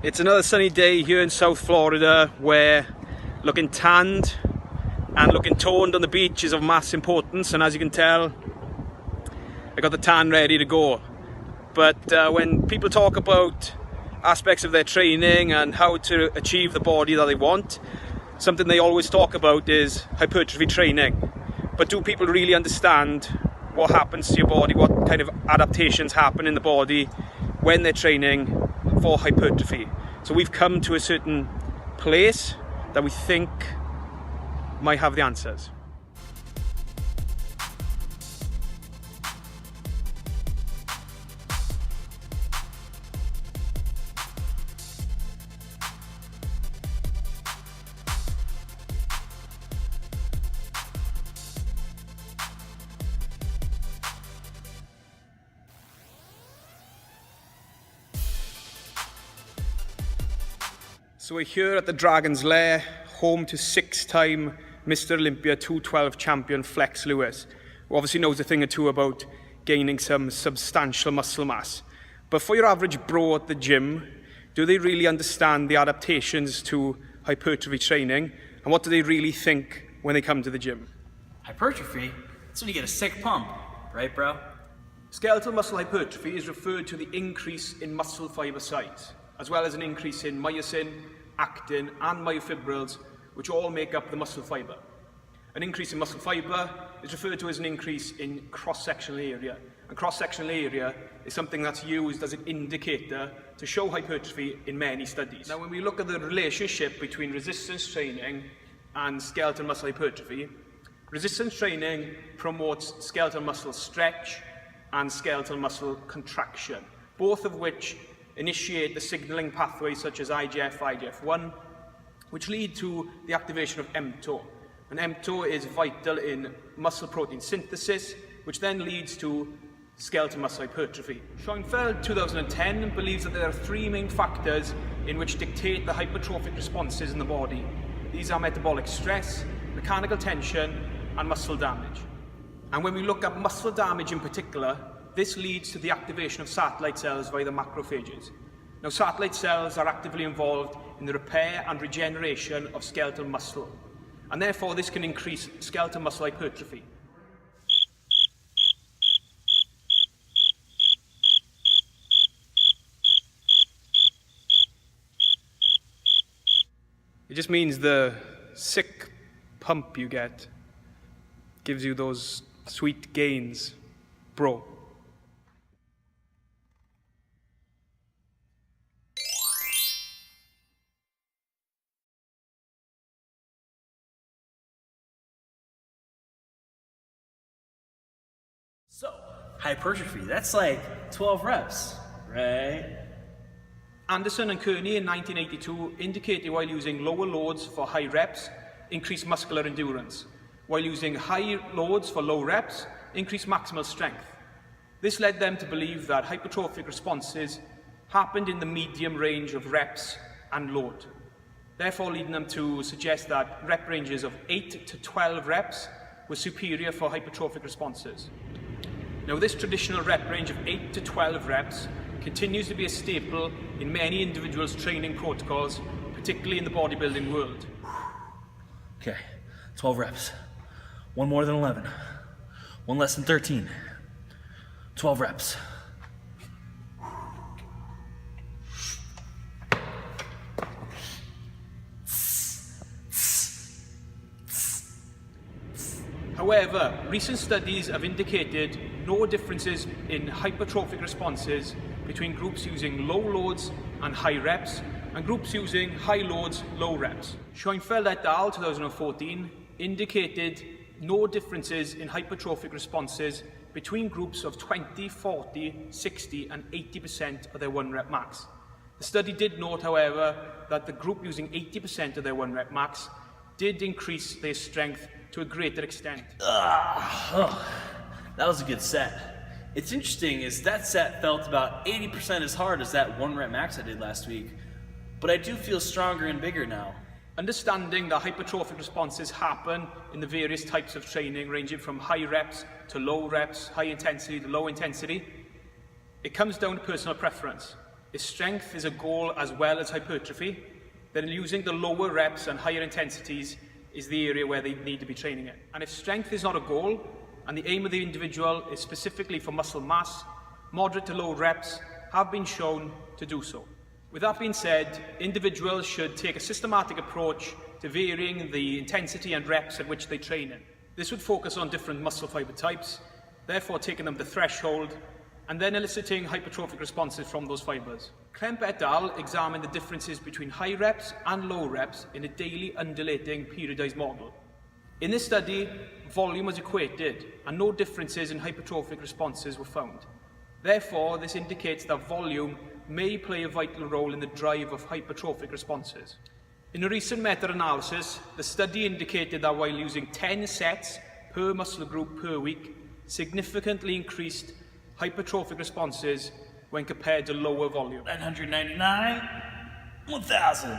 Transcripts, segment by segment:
It's another sunny day here in South Florida where looking tanned and looking toned on the beach is of mass importance, and as you can tell I got the tan ready to go. But when people talk about aspects of their training and how to achieve the body that they want, something they always talk about is hypertrophy training. But do people really understand what happens to your body, what kind of adaptations happen in the body when they're training for hypertrophy? So we've come to a certain place that we think might have the answers. So we're here at the Dragon's Lair, home to six-time Mr. Olympia 212 champion Flex Lewis, who obviously knows a thing or two about gaining some substantial muscle mass. But for your average bro at the gym, do they really understand the adaptations to hypertrophy training, and what do they really think when they come to the gym? Hypertrophy? That's when you get a sick pump, right bro? Skeletal muscle hypertrophy is referred to the increase in muscle fibre size, as well as an increase in myosin, actin and myofibrils, which all make up the muscle fibre. An increase in muscle fibre is referred to as an increase in cross-sectional area. And cross-sectional area is something that's used as an indicator to show hypertrophy in many studies. Now, when we look at the relationship between resistance training and skeletal muscle hypertrophy, resistance training promotes skeletal muscle stretch and skeletal muscle contraction, both of which initiate the signalling pathways such as IGF, IGF-1, which lead to the activation of mTOR. And mTOR is vital in muscle protein synthesis, which then leads to skeletal muscle hypertrophy. Schoenfeld 2010 believes that there are three main factors in which dictate the hypertrophic responses in the body. These are metabolic stress, mechanical tension, and muscle damage. And when we look at muscle damage in particular, this leads to the activation of satellite cells via the macrophages. Now, satellite cells are actively involved in the repair and regeneration of skeletal muscle, and therefore this can increase skeletal muscle hypertrophy. It just means the sick pump you get gives you those sweet gains, bro. So, hypertrophy, that's like 12 reps, right? Anderson and Kearney in 1982 indicated while using lower loads for high reps, increased muscular endurance, while using high loads for low reps, increased maximal strength. This led them to believe that hypertrophic responses happened in the medium range of reps and load, therefore leading them to suggest that rep ranges of 8 to 12 reps were superior for hypertrophic responses. Now, this traditional rep range of 8 to 12 reps continues to be a staple in many individuals' training protocols, particularly in the bodybuilding world. Okay, 12 reps. One more than 11. One less than 13. 12 reps. However, recent studies have indicated no differences in hypertrophic responses between groups using low loads and high reps and groups using high loads, low reps. Schoenfeld et al. 2014 indicated no differences in hypertrophic responses between groups of 20, 40, 60 and 80% of their 1 rep max. The study did note, however, that the group using 80% of their 1 rep max did increase their strength to a greater extent. That was a good set. It's interesting is that set felt about 80% as hard as that 1 rep max I did last week, but I do feel stronger and bigger now. Understanding that hypertrophic responses happen in the various types of training, ranging from high reps to low reps, high intensity to low intensity, it comes down to personal preference. if strength is a goal as well as hypertrophy, then using the lower reps and higher intensities is the area where they need to be training it. And if strength is not a goal, and the aim of the individual is specifically for muscle mass, moderate to low reps have been shown to do so. With that being said, individuals should take a systematic approach to varying the intensity and reps at which they train in. This would focus on different muscle fiber types, therefore taking them to threshold, and then eliciting hypertrophic responses from those fibers. Klemp et al. Examined the differences between high reps and low reps in a daily undulating periodized model. In this study, volume was equated and no differences in hypertrophic responses were found. Therefore, this indicates that volume may play a vital role in the drive of hypertrophic responses. In a recent meta-analysis, the study indicated that while using 10 sets per muscle group per week, significantly increased hypertrophic responses when compared to lower volume. 999, 1,000.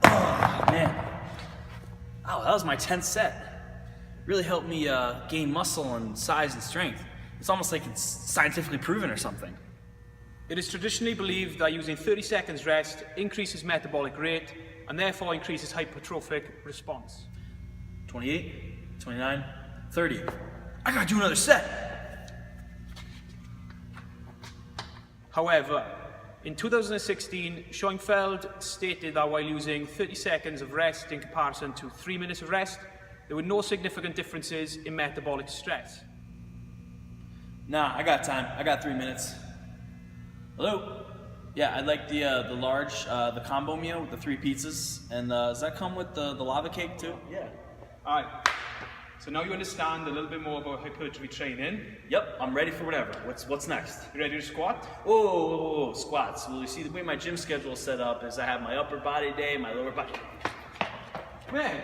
Oh, man. Oh, that was my 10th set. Really helped me gain muscle and size and strength. It's almost like it's scientifically proven or something. It is traditionally believed that using 30 seconds rest increases metabolic rate and therefore increases hypertrophic response. 28, 29, 30. I gotta do another set. However, in 2016, Schoenfeld stated that while using 30 seconds of rest in comparison to 3 minutes of rest, there were no significant differences in metabolic stress. Nah, I got time. I got 3 minutes. Hello? Yeah, I'd like the large, the combo meal with the 3 pizzas. And does that come with the lava cake too? Yeah. All right. So now you understand a little bit more about hypertrophy training. Yep, I'm ready for whatever. What's next? You ready to squat? Oh, squats. Well, you see, the way my gym schedule is set up is I have my upper body day, my lower body. Man,